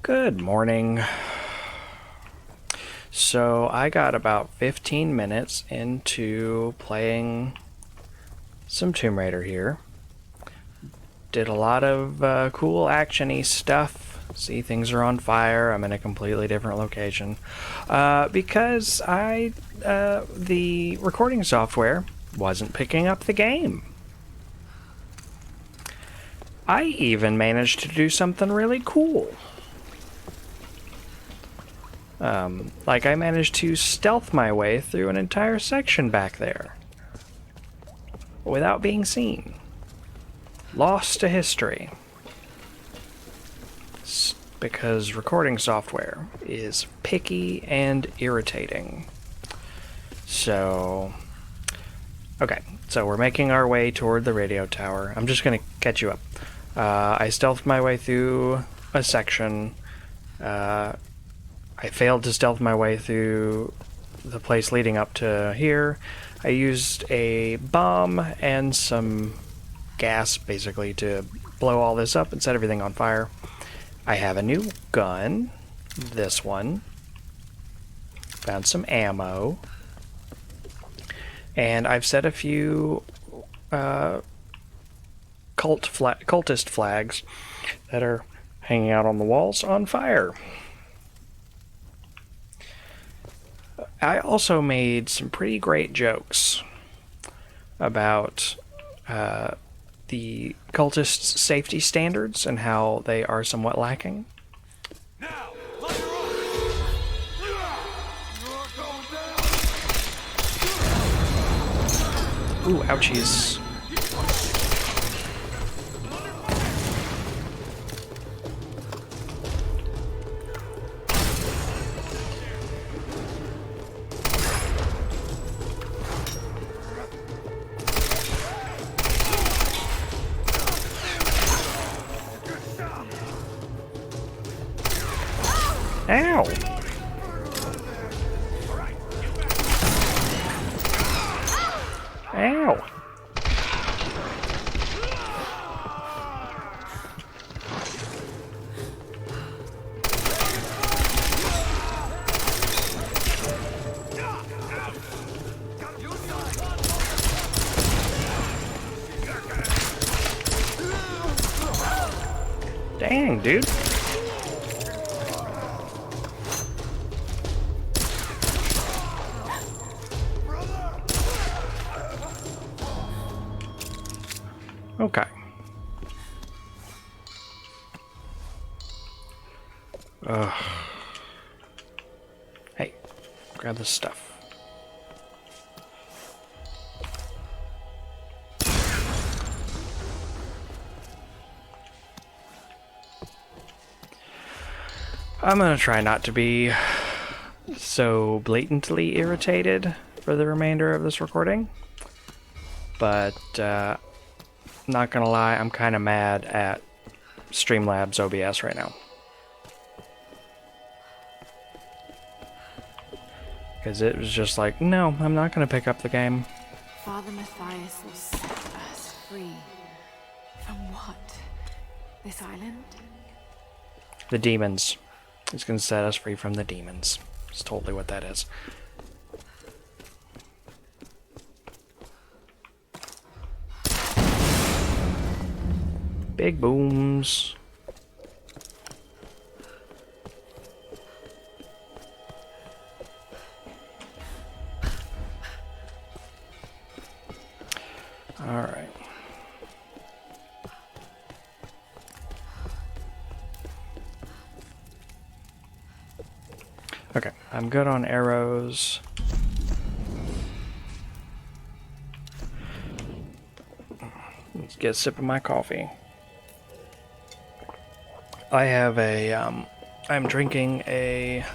Good morning. So I got about 15 minutes into playing some Tomb Raider here. Did a lot of cool action-y stuff. See, things are on fire. I'm in a completely different location. Because the recording software wasn't picking up the game. I even managed to do something really cool. Like I managed to stealth my way through an entire section back there without being seen. Lost to history. Because recording software is picky and irritating. So, okay, so we're making our way toward the radio tower. I'm just gonna catch you up. I stealthed my way through a section. I failed to stealth my way through the place leading up to here. I used a bomb and some gas, basically, to blow all this up and set everything on fire. I have a new gun. This one. Found some ammo. And I've set a few cultist flags that are hanging out on the walls on fire. I also made some pretty great jokes about the cultists' safety standards and how they are somewhat lacking. Now, let her up. Ooh, ouchies. Ow! Ow! Dang, dude. Okay. Hey, grab this stuff. I'm gonna try not to be so blatantly irritated for the remainder of this recording, but not gonna lie, I'm kind of mad at Streamlabs OBS right now. Because it was just like, no, I'm not gonna pick up the game. Father Matthias will set us free. From what? This island? The demons. He's gonna set us free from the demons. It's totally what that is. Big booms. All right. Okay, I'm good on arrows. Let's get a sip of my coffee. I have a, I'm drinking a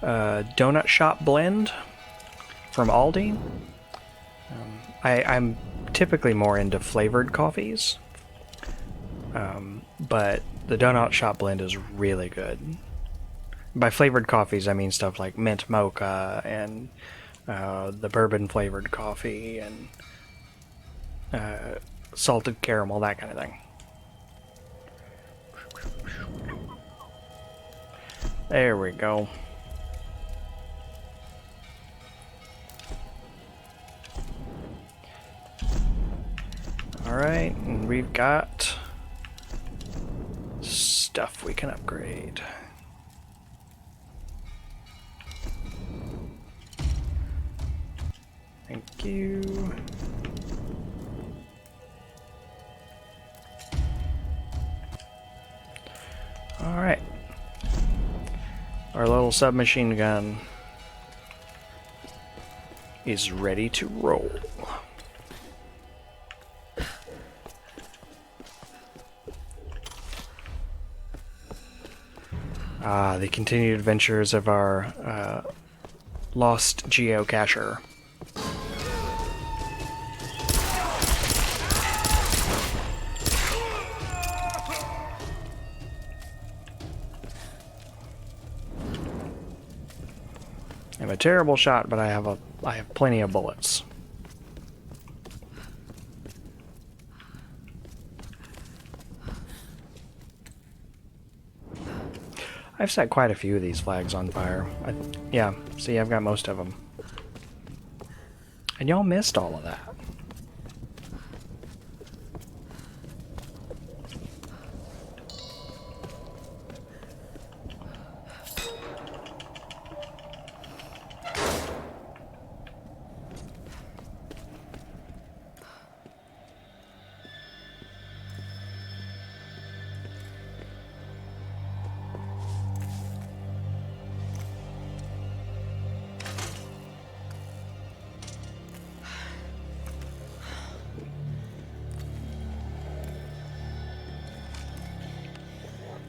donut shop blend from Aldi. I'm typically more into flavored coffees, but the donut shop blend is really good. By flavored coffees, I mean stuff like mint mocha and the bourbon flavored coffee and salted caramel, that kind of thing. There we go. Alright, and we've got stuff we can upgrade. Thank you. Alright. Our little submachine gun is ready to roll. The continued adventures of our lost geocacher. I'm a terrible shot, but I have plenty of bullets. I've set quite a few of these flags on fire. Yeah, see, I've got most of them. And y'all missed all of that.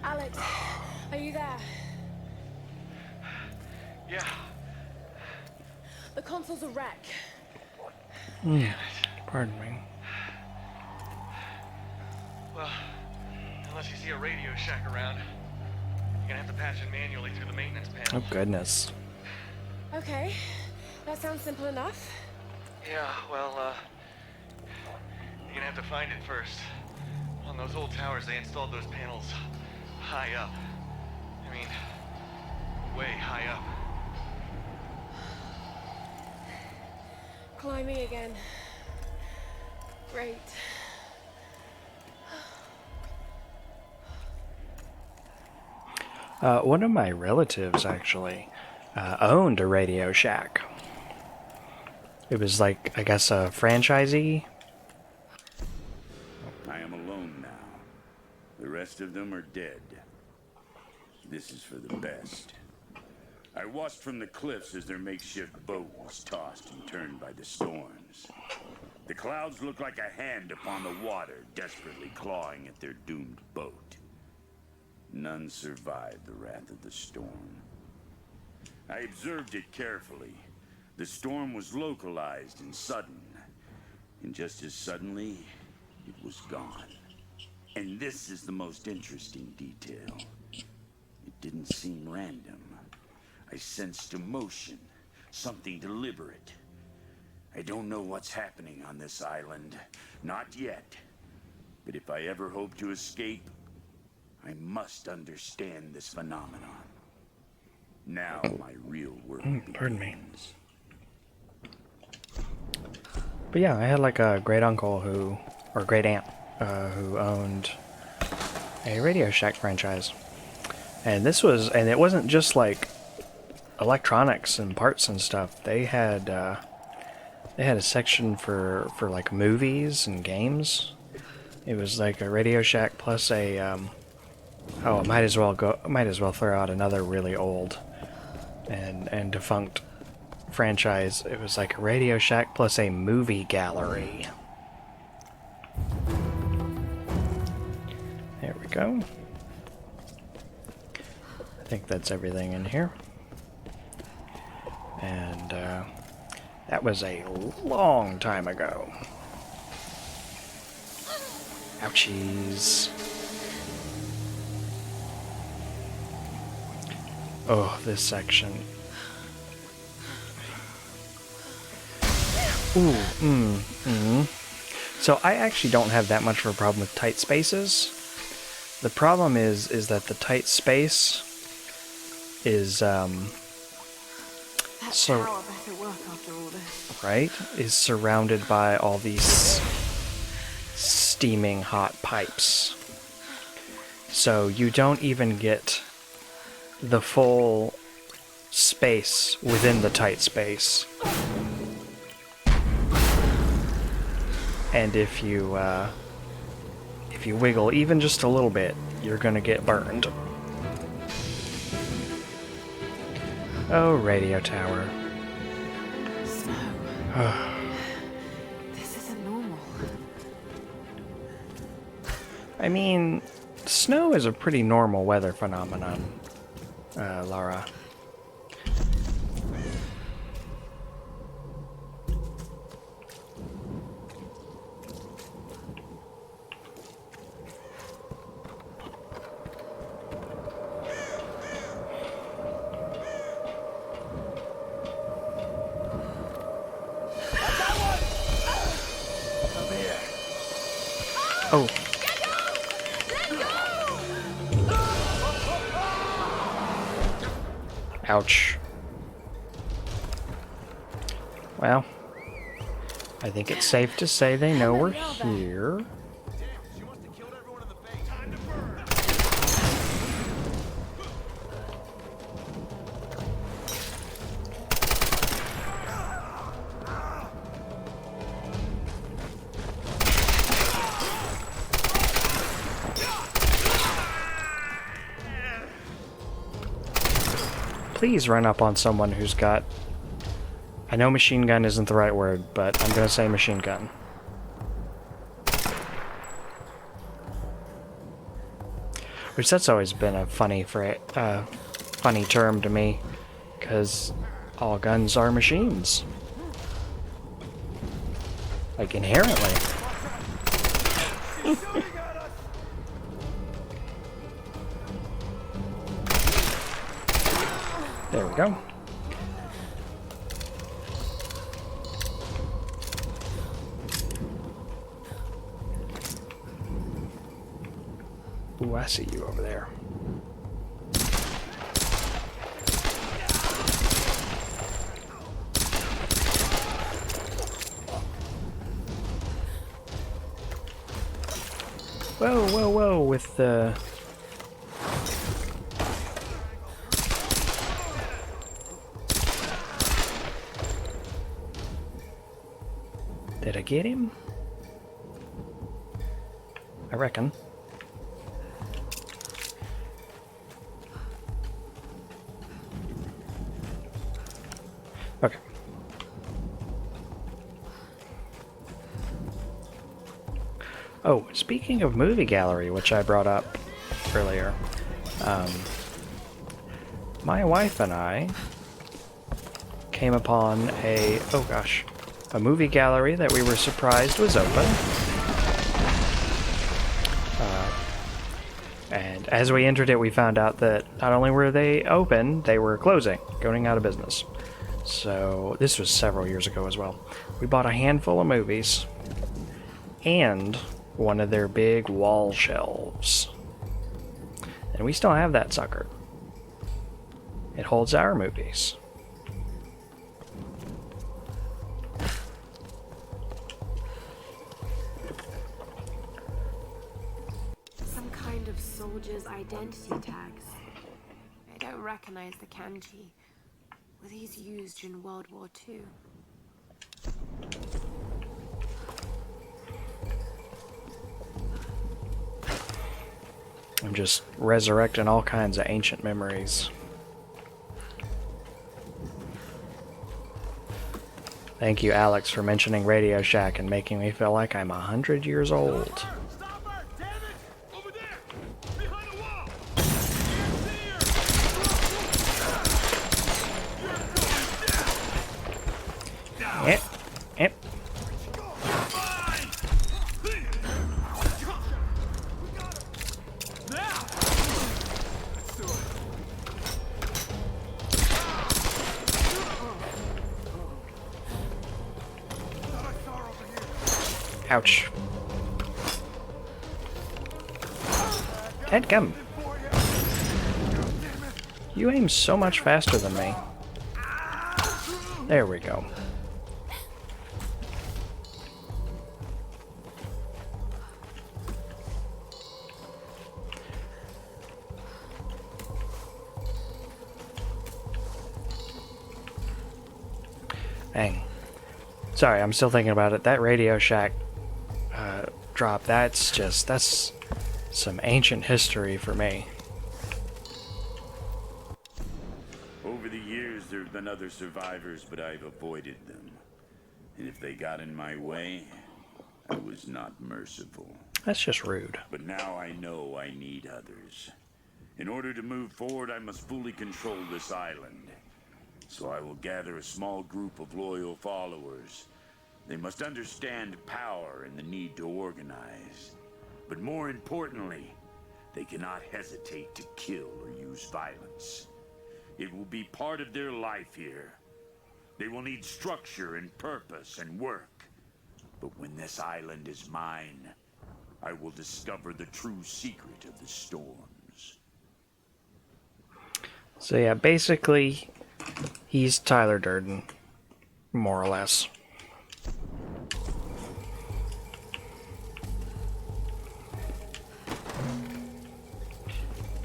Alex, are you there? Yeah. The console's a wreck. Pardon me. Well, unless you see a Radio Shack around, you're gonna have to patch it manually through the maintenance panel. Oh, goodness. Okay, that sounds simple enough. Yeah, well, you're gonna have to find it first. On those old towers, they installed those panels high up. I mean, way high up. Climbing again. Great. One of my relatives actually owned a Radio Shack. It was like, I guess, a franchisee. I am alone now. The rest of them are dead. This is for the best. I watched from the cliffs as their makeshift boat was tossed and turned by the storms. The clouds looked like a hand upon the water, desperately clawing at their doomed boat. None survived the wrath of the storm. I observed it carefully. The storm was localized and sudden. And just as suddenly, it was gone. And this is the most interesting detail. It didn't seem random. I sensed emotion, something deliberate. I don't know what's happening on this island. Not yet. But if I ever hope to escape, I must understand this phenomenon. Now my real work begins. Pardon me. But yeah, I had like a great uncle who, or great aunt, who owned a Radio Shack franchise. And it wasn't just like electronics and parts and stuff. They had a section for like movies and games. It was like a Radio Shack plus a might as well throw out another really old and defunct franchise. It was like a Radio Shack plus a movie gallery. There we go. I think that's everything in here. And that was a long time ago. Ouchies. Oh, this section. Ooh, So I actually don't have that much of a problem with tight spaces. The problem is that the tight space is That So- tower better work after all this. right, is surrounded by all these steaming hot pipes. So you don't even get the full space within the tight space. And if you wiggle even just a little bit, you're gonna get burned. Oh, radio tower. Snow. This isn't normal. I mean, snow is a pretty normal weather phenomenon, Lara. Oh. Ouch. Well, I think it's safe to say they know we're here. Please run up on someone who's got... I know machine gun isn't the right word, but I'm gonna say machine gun. Which that's always been a funny funny term to me, because all guns are machines. Like, inherently. There we go. Ooh, I see you over there. Whoa, whoa, whoa, with the... Did I get him? I reckon. Okay. Oh, speaking of movie gallery, which I brought up earlier, my wife and I came upon a movie gallery that we were surprised was open. And as we entered it, we found out that not only were they open, they were closing, going out of business. So this was several years ago as well. We bought a handful of movies and one of their big wall shelves. And we still have that sucker. It holds our movies. Some kind of soldier's identity tags. I don't recognize the kanji. Were these used in World War II? I'm just resurrecting all kinds of ancient memories. Thank you, Alex, for mentioning Radio Shack and making me feel like I'm 100 years old. Yep, yep. Ouch. Head come. You aim so much faster than me. There we go. Dang. Sorry, I'm still thinking about it. That Radio Shack drop, that's some ancient history for me. Over the years, there have been other survivors, but I've avoided them. And if they got in my way, I was not merciful. That's just rude. But now I know I need others. In order to move forward, I must fully control this island. So I will gather a small group of loyal followers. They must understand power and the need to organize. But more importantly, they cannot hesitate to kill or use violence. It will be part of their life here. They will need structure and purpose and work. But when this island is mine, I will discover the true secret of the storms. So yeah, basically, he's Tyler Durden, more or less.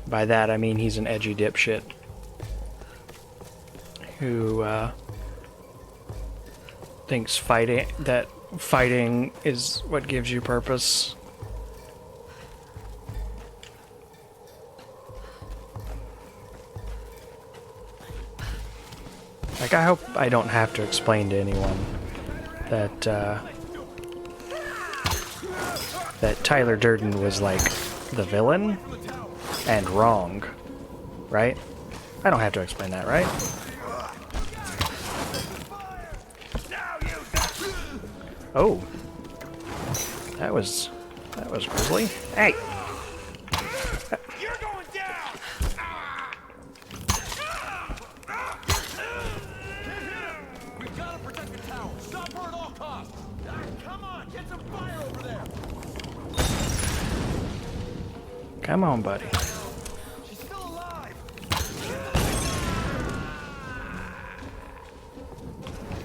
By that I mean he's an edgy dipshit who thinks fighting is what gives you purpose. Like, I hope I don't have to explain to anyone that that Tyler Durden was like the villain and wrong, right? I don't have to explain that, right? Oh, that was grisly. Hey. You're going down! We gotta protect the tower. Stop her at all costs. Come on, get some fire over there. Come on, buddy. She's still alive.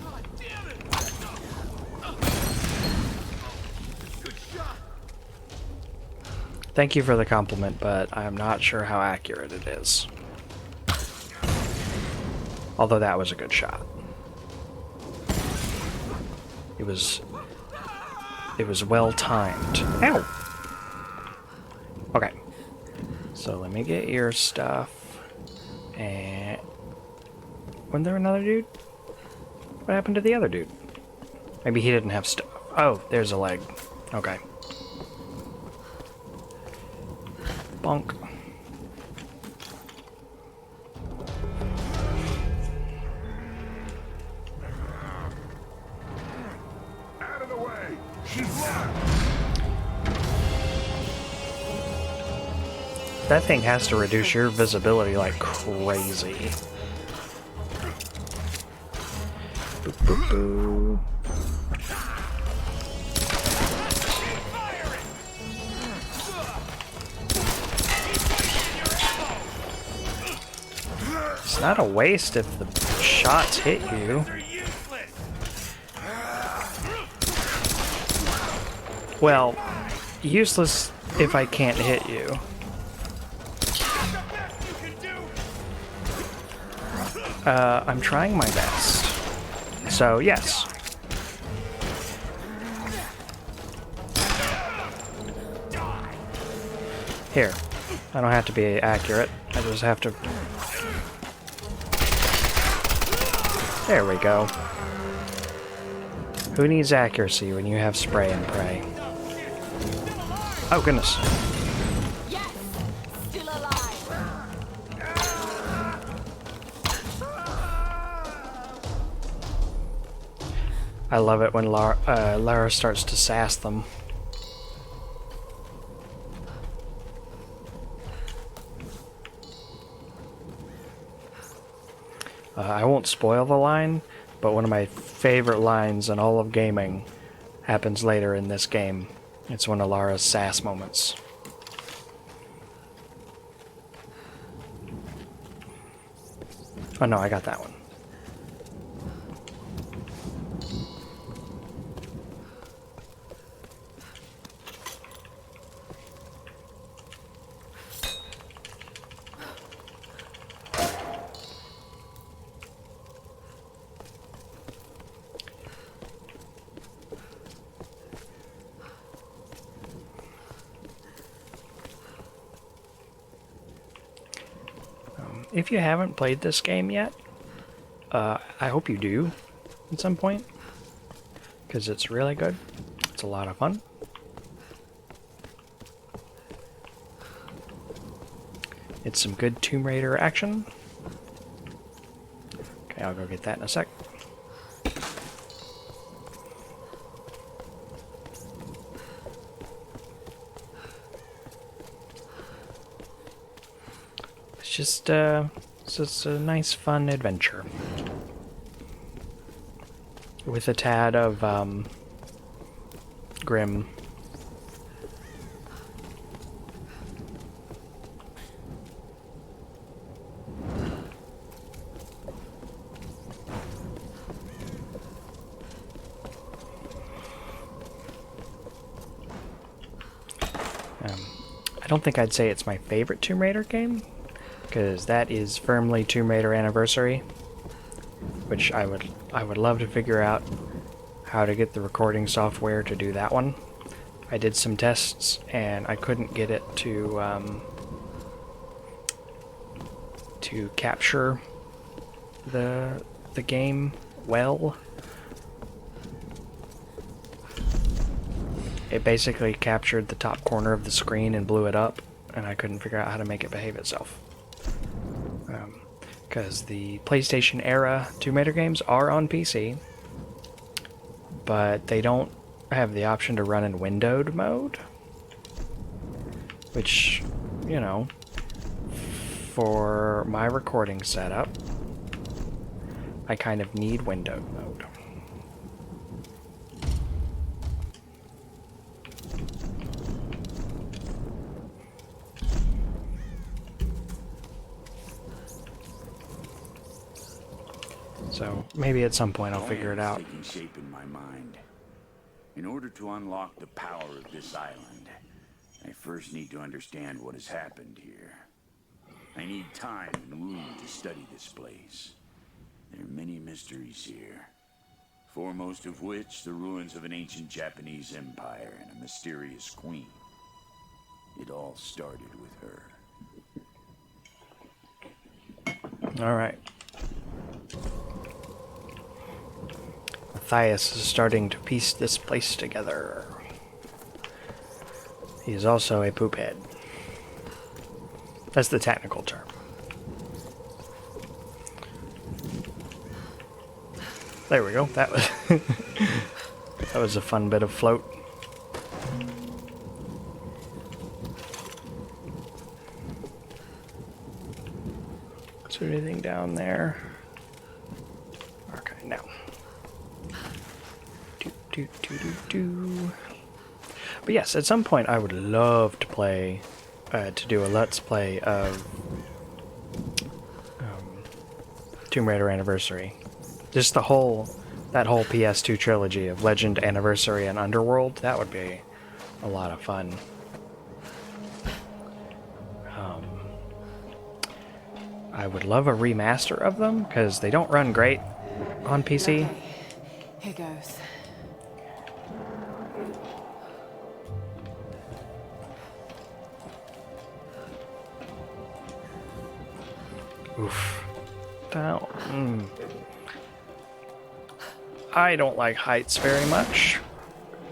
God damn it! Good shot. Thank you for the compliment, but I'm not sure how accurate it is. Although that was a good shot. It was well timed. Ow! Okay. So let me get your stuff. And wasn't there another dude? What happened to the other dude? Maybe he didn't have stuff. Oh, there's a leg. Okay. Bonk. Out of the way. She's locked. That thing has to reduce your visibility like crazy. Boop, boop, boop. It's not a waste if the shots hit you. Well, useless if I can't hit you. I'm trying my best. So, yes. Here. I don't have to be accurate. I just have to... There we go. Who needs accuracy when you have spray and pray? Oh, goodness. Yes! Still alive! I love it when Lara starts to sass them. I won't spoil the line, but one of my favorite lines in all of gaming happens later in this game. It's one of Lara's sass moments. Oh no, I got that one. If you haven't played this game yet, I hope you do at some point, because it's really good. It's a lot of fun. It's some good Tomb Raider action. Okay, I'll go get that in a sec. It's just a nice, fun adventure with a tad of grim. I don't think I'd say it's my favorite Tomb Raider game, because that is firmly Tomb Raider Anniversary, which I would love to figure out how to get the recording software to do that one. I did some tests and I couldn't get it to capture the game well. It basically captured the top corner of the screen and blew it up, and I couldn't figure out how to make it behave itself. Because the PlayStation era Tomb Raider games are on PC, but they don't have the option to run in windowed mode, which, you know, for my recording setup, I kind of need windowed mode. So maybe at some point I'll figure it out. Taking shape in my mind. In order to unlock the power of this island, I first need to understand what has happened here. I need time and room to study this place. There are many mysteries here, foremost of which the ruins of an ancient Japanese empire and a mysterious queen. It all started with her. All right. Matthias is starting to piece this place together. He is also a poophead. That's the technical term. There we go. That was that was a fun bit of float. Is there anything down there? Okay, now. But yes, at some point I would love to play, to do a Let's Play of Tomb Raider Anniversary. Just that whole PS2 trilogy of Legend, Anniversary, and Underworld. That would be a lot of fun. I would love a remaster of them, because they don't run great on PC. Okay, here goes. Oof. Down. I don't like heights very much.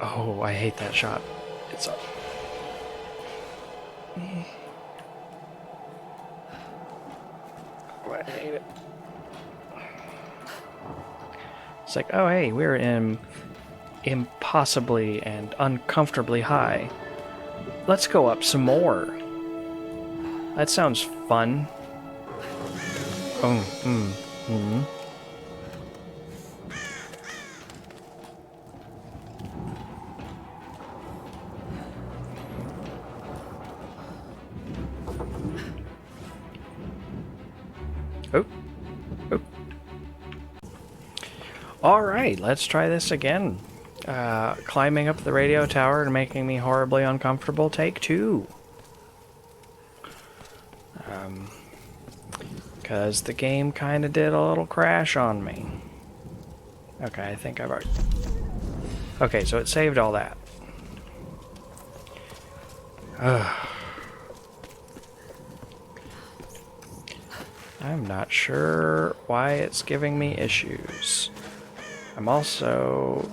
Oh, I hate that shot. It's up. Oh, I hate it. It's like, oh hey, we're in impossibly and uncomfortably high. Let's go up some more. That sounds fun. Oh, Oh. Alright, let's try this again. Climbing up the radio tower and making me horribly uncomfortable. Take 2. Because the game kind of did a little crash on me. Okay, I think I've already... Okay, so it saved all that. I'm not sure why it's giving me issues. I'm also...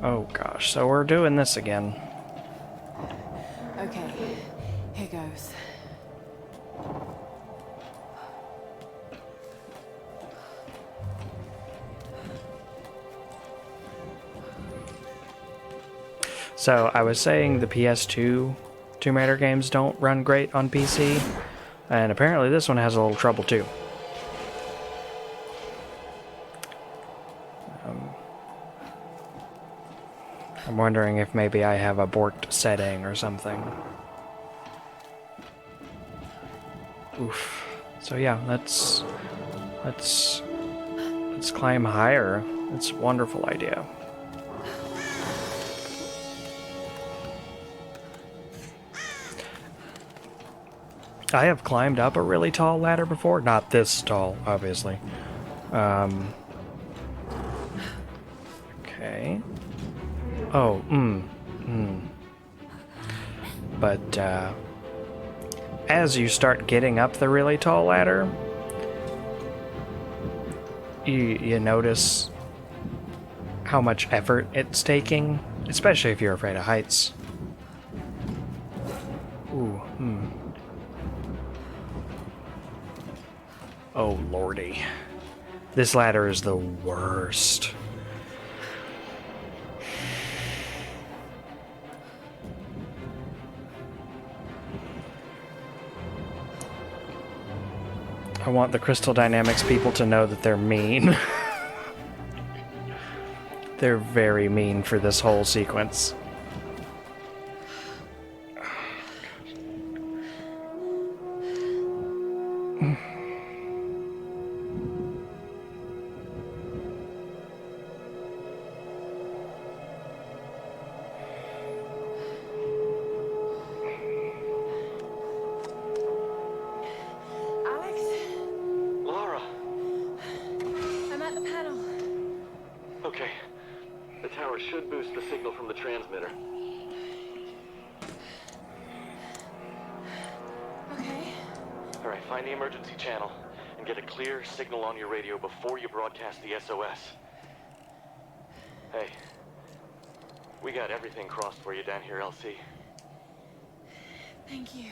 Oh gosh, so we're doing this again. Okay, here goes. So I was saying the PS2 Tomb Raider games don't run great on PC, and apparently this one has a little trouble too. I'm wondering if maybe I have a borked setting or something. Oof. So yeah, let's climb higher. It's a wonderful idea. I have climbed up a really tall ladder before. Not this tall, obviously. Okay. Oh, But, as you start getting up the really tall ladder, you notice how much effort it's taking, especially if you're afraid of heights. Ooh, Oh, lordy. This ladder is the worst. I want the Crystal Dynamics people to know that they're mean. They're very mean for this whole sequence. Alex, Lara! I'm at the panel. Okay. The tower should boost the signal from the transmitter. Okay. Alright, find the emergency channel and get a clear signal on your radio before you broadcast the SOS. Hey, we got everything crossed for you down here, LC. Thank you.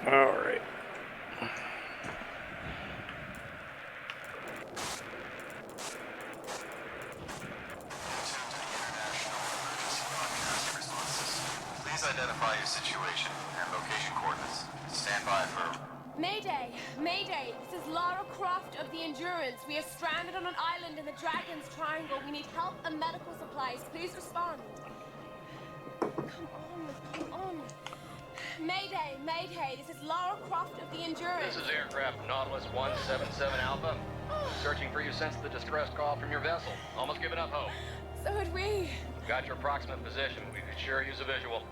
All right. Please identify your situation and location coordinates. Stand by for... Mayday! Mayday! This is Lara Croft of the Endurance. We are stranded on an island in the Dragon's Triangle. We need help and medical supplies. Please respond. Come on. Mayday! Mayday! This is Lara Croft of the Endurance. This is aircraft Nautilus 177 Alpha. Searching for you since the distress call from your vessel. Almost given up hope. So had we. Got your approximate position. We could sure use a visual.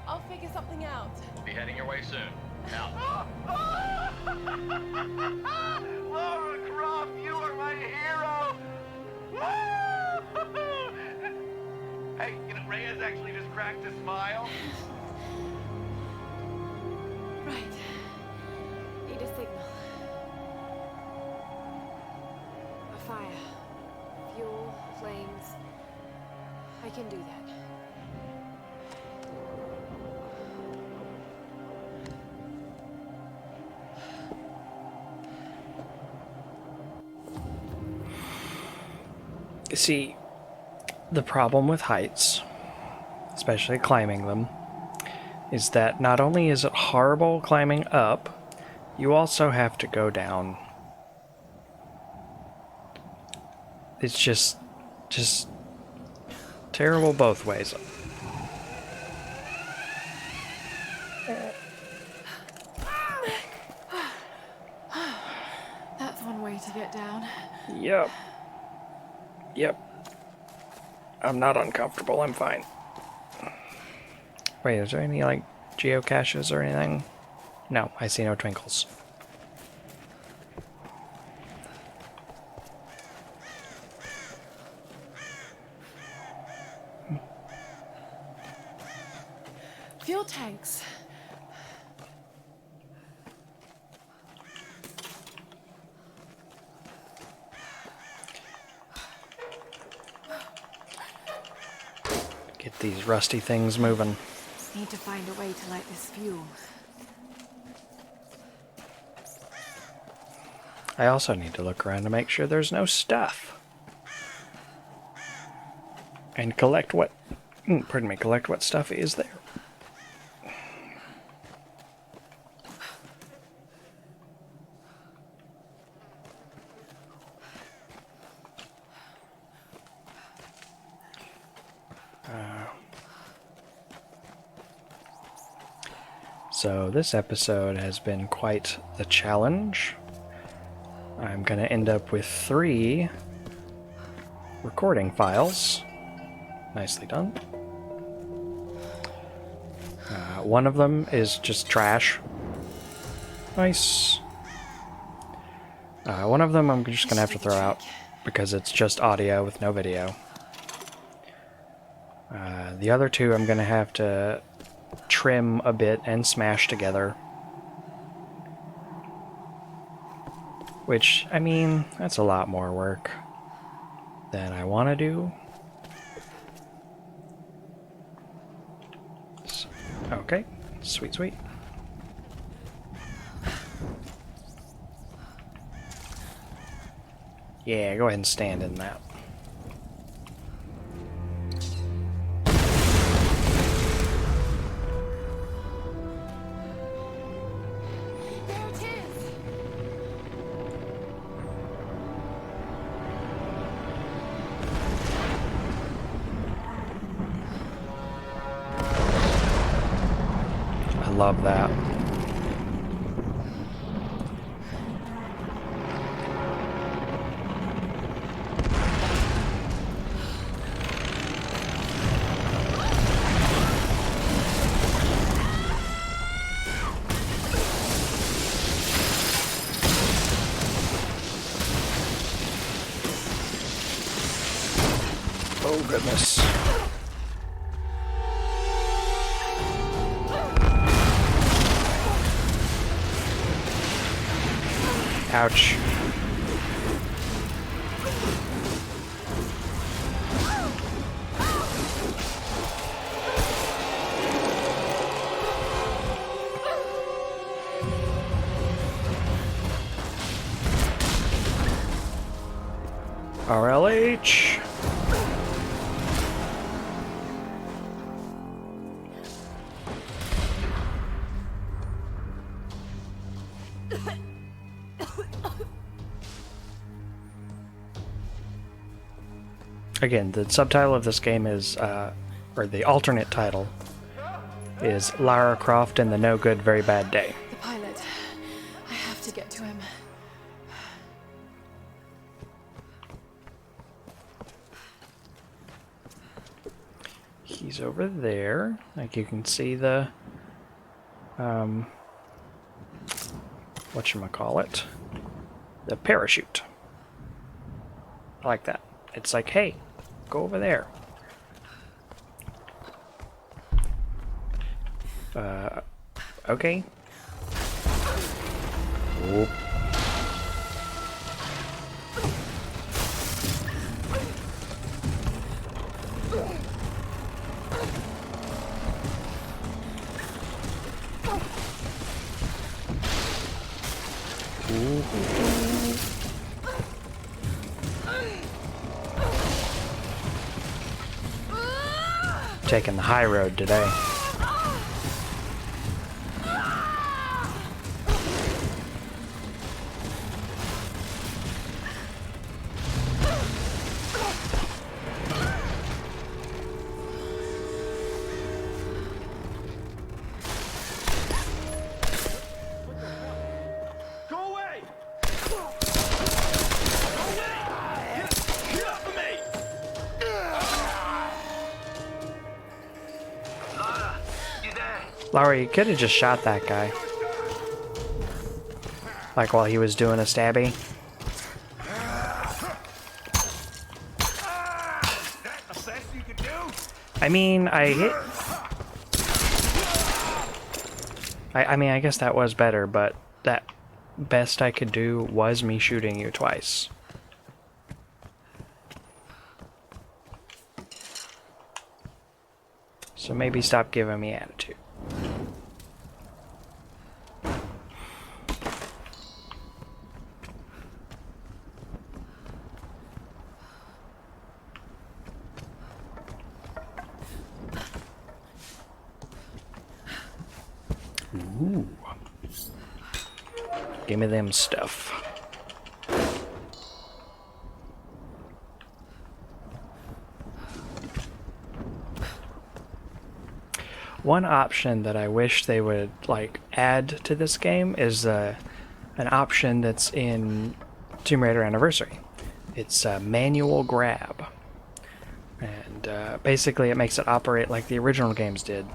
I'll figure something out. We'll be heading your way soon. Out. Lara Croft, you are my hero! Hey, you know, Reyes actually just cracked a smile. Right. Need a signal. A fire. Fuel, flames. I can do that. See, the problem with heights, especially climbing them, is that not only is it horrible climbing up, you also have to go down. It's just terrible both ways. to get down. Yep. Yep. I'm not uncomfortable. I'm fine. Wait, is there any, like, geocaches or anything? No, I see no twinkles. Fuel tanks. Get these rusty things moving. Just need to find a way to light this fuel. I also need to look around to make sure there's no stuff. And collect what... pardon me, collect what stuff is there. So this episode has been quite the challenge. I'm going to end up with 3 recording files. Nicely done. One of them is just trash. Nice. One of them I'm just going to have to throw out because it's just audio with no video. The other 2 I'm going to have to trim a bit and smash together. Which, I mean, that's a lot more work than I want to do. Okay, sweet, sweet. Yeah, go ahead and stand in that. There it is! I love that. Oh goodness. Ouch. RLH. Again, the subtitle of this game is, or the alternate title, is Lara Croft and the No Good Very Bad Day. The pilot. I have to get to him. He's over there. Like you can see the, whatchamacallit? The parachute. I like that. It's like, hey, go over there. Okay. Whoop. Taking the high road today. Go away! Laura, you could have just shot that guy. Like while he was doing a stabby. I mean, I hit... I mean, I guess that was better, but that best I could do was me shooting you twice. So maybe stop giving me attitude. Ooh. Give me them stuff. One option that I wish they would like add to this game is an option that's in Tomb Raider Anniversary. It's a manual grab, and basically it makes it operate like the original games did,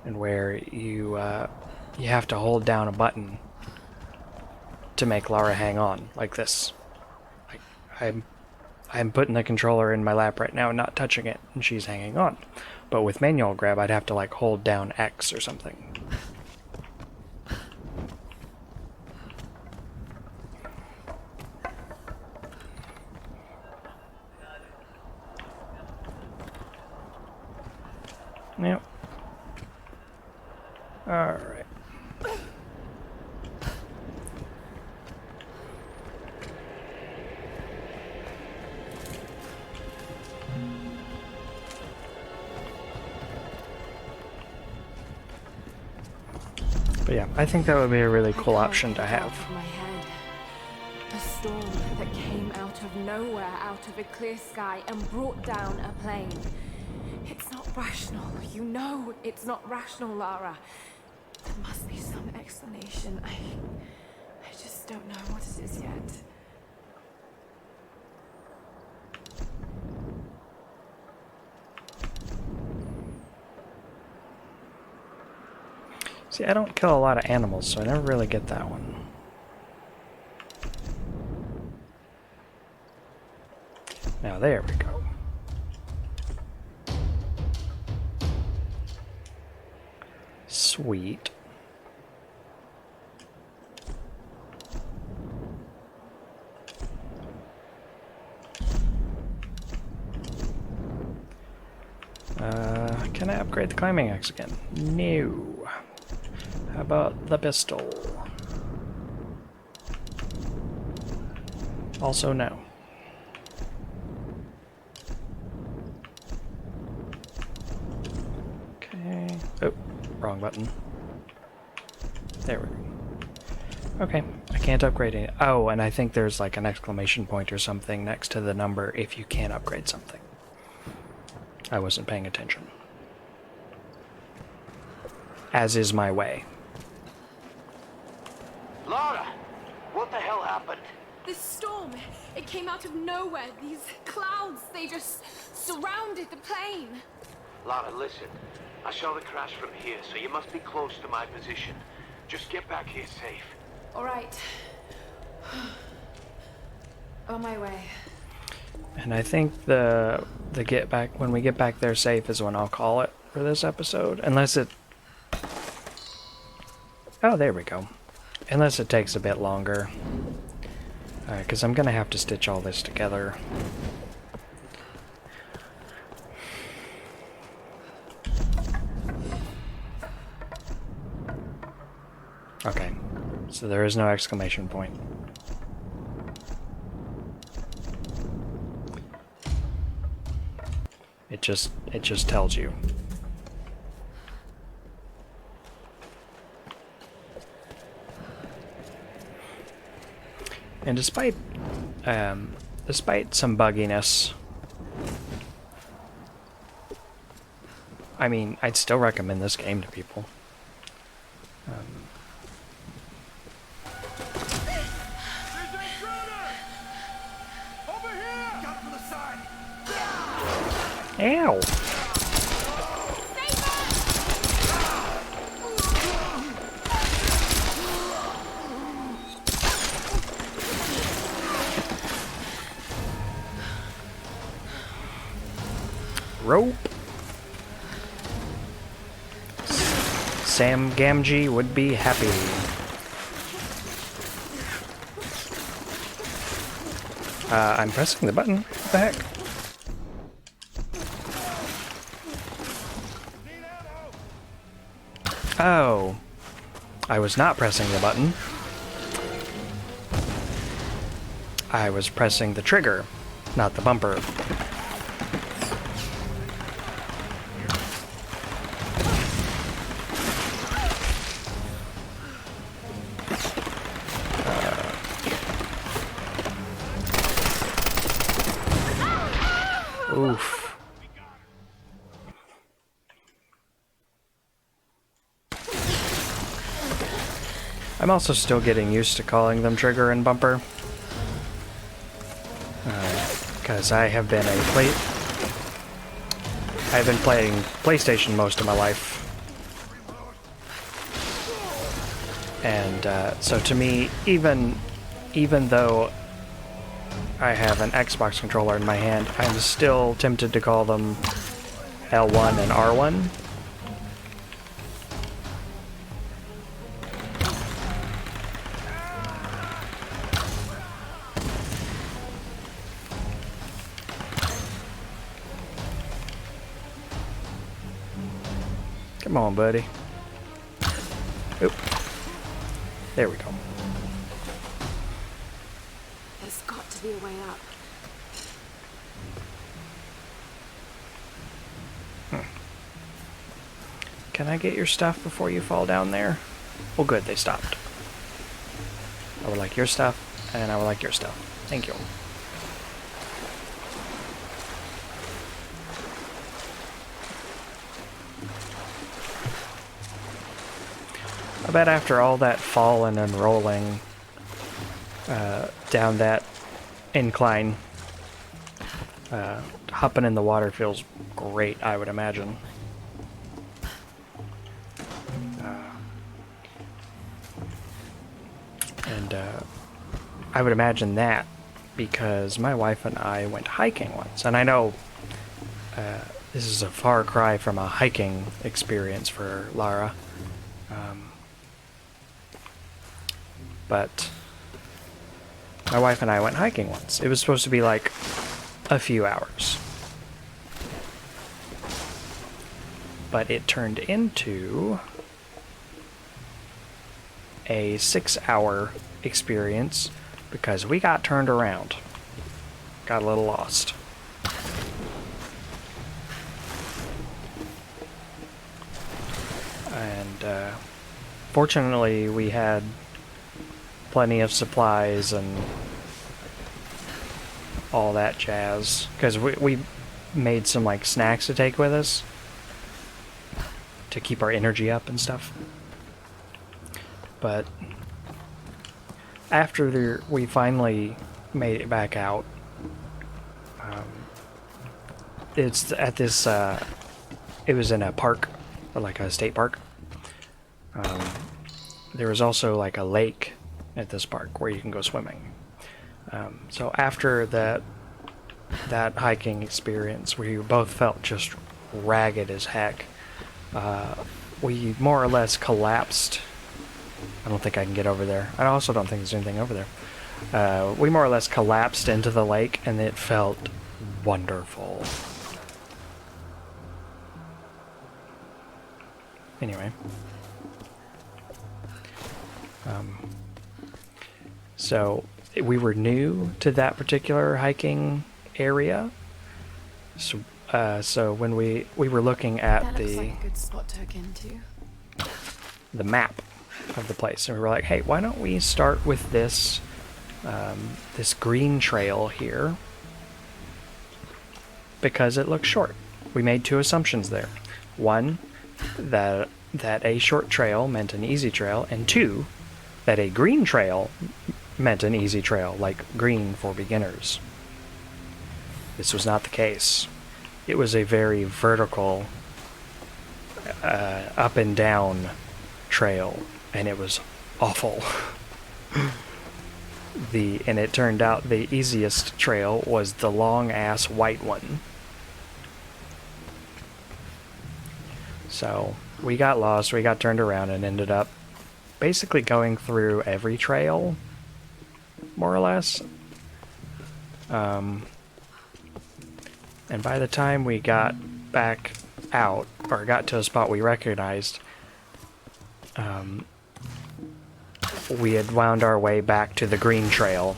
and where you have to hold down a button to make Lara hang on, like this. I'm putting the controller in my lap right now, not touching it, and she's hanging on. But with manual grab, I'd have to like hold down X or something. Yep. Alright. But yeah, I think that would be a really cool option to have. My head. A storm that came out of nowhere, out of a clear sky, and brought down a plane. It's not rational. You know it's not rational, Lara. There must be some explanation. I just don't know what it is yet. See, I don't kill a lot of animals, so I never really get that one. Now there we go. Sweet. Can I upgrade the climbing axe again? No. How about the pistol? Also no. Okay. Oh, wrong button. There we go. Okay, I can't upgrade it. Oh, and I think there's like an exclamation point or something next to the number if you can't upgrade something. I wasn't paying attention. As is my way. Lara, what the hell happened? This storm, it came out of nowhere. These clouds, they just surrounded the plane. Lara, listen. I saw the crash from here, so you must be close to my position. Just get back here safe. All right. On my way. And I think the get back, when we get back there safe, is when I'll call it for this episode. Unless it... Oh, there we go. Unless it takes a bit longer. Alright, because I'm going to have to stitch all this together. Okay, so there is no exclamation point. It just tells you. And despite some bugginess, I mean, I'd still recommend this game to people. Ow! rope. Sam Gamgee would be happy. I'm pressing the button. What the heck? Oh. I was not pressing the button. I was pressing the trigger, not the bumper. Oof. I'm also still getting used to calling them trigger and bumper. Because I've been playing PlayStation most of my life. And so to me, even though I have an Xbox controller in my hand, I'm still tempted to call them L1 and R1. Come on, buddy. Oop. There we go. There's got to be a way up. Can I get your stuff before you fall down there? Well, good, they stopped. I would like your stuff, and I would like your stuff. Thank you. I bet after all that falling and rolling down that incline, hopping in the water feels great, I would imagine. And I would imagine that because my wife and I went hiking once, and I know this is a far cry from a hiking experience for Lara. But my wife and I went hiking once. It was supposed to be like a few hours. But it turned into a 6-hour experience because we got turned around. Got a little lost. And fortunately we had plenty of supplies and all that jazz, because we made some like snacks to take with us to keep our energy up and stuff. But after we finally made it back out, it's at this it was in a park, like a state park. There was also like a lake at this park where you can go swimming. So after that hiking experience, we both felt just ragged as heck, we more or less collapsed. I don't think I can get over there. I also don't think there's anything over there. We more or less collapsed into the lake, and it felt wonderful. Anyway. So we were new to that particular hiking area. So when we were looking at That looks like a good spot to hook into. the map of the place, and we were like, hey, why don't we start with this this green trail here, because it looks short. We made two assumptions there. One, that a short trail meant an easy trail, and two, that a green trail meant an easy trail, like green for beginners. This was not the case. It was a very vertical, up and down trail, and it was awful. And it turned out the easiest trail was the long-ass white one. So we got lost, we got turned around, and ended up basically going through every trail, more or less. And by the time we got back out, or got to a spot we recognized, we had wound our way back to the green trail,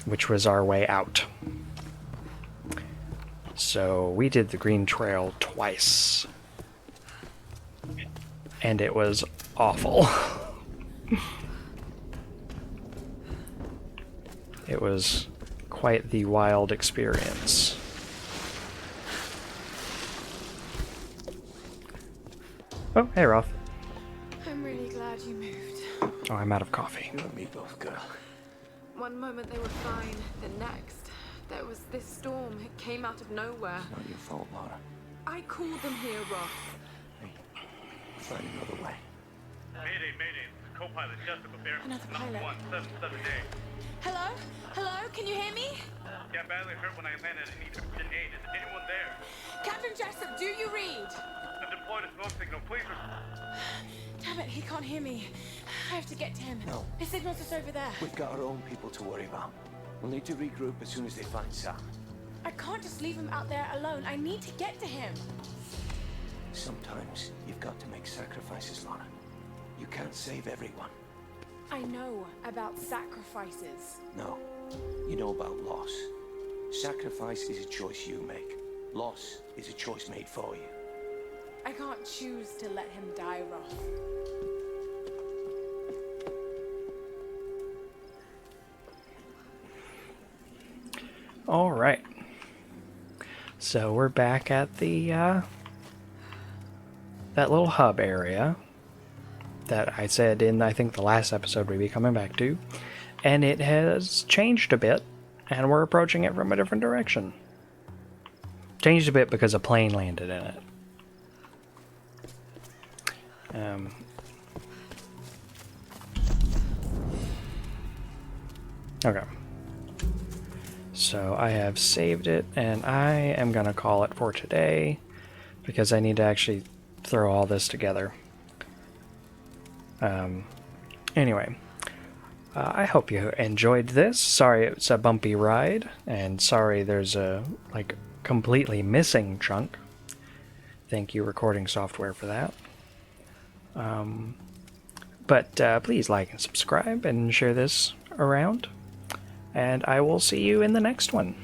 which was our way out. So we did the green trail twice. And it was awful. It was quite the wild experience. Oh, hey, Rolf. I'm really glad you moved. Oh, I'm out of coffee. You and me both, girl. One moment they were fine, the next, there was this storm. It came out of nowhere. Not your fault, Lara. I called them here, Ross. Find another way. Mayday, mayday. Co-pilot Jessica Bear. Another pilot. 177A. Hello? Hello? Can you hear me? Yeah, badly hurt when I landed and need urgent aid. Is anyone there? Captain Jessup, do you read? I've deployed a smoke signal. Please. Damn it, he can't hear me. I have to get to him. No. His signal's just over there. We've got our own people to worry about. We'll need to regroup as soon as they find Sam. I can't just leave him out there alone. I need to get to him. Sometimes you've got to make sacrifices, Lara. You can't save everyone. I know about sacrifices. No. You know about loss. Sacrifice is a choice you make. Loss is a choice made for you. I can't choose to let him die, Ross. All right. So we're back at the that little hub area that I said in, I think, the last episode we'd be coming back to, and it has changed a bit, and we're approaching it from a different direction. Changed a bit because a plane landed in it. Okay. So I have saved it, and I am going to call it for today, because I need to actually throw all this together. Anyway, I hope you enjoyed this. Sorry it's a bumpy ride, and sorry there's a, like, completely missing chunk. Thank you, recording software, for that. But please like and subscribe and share this around, and I will see you in the next one.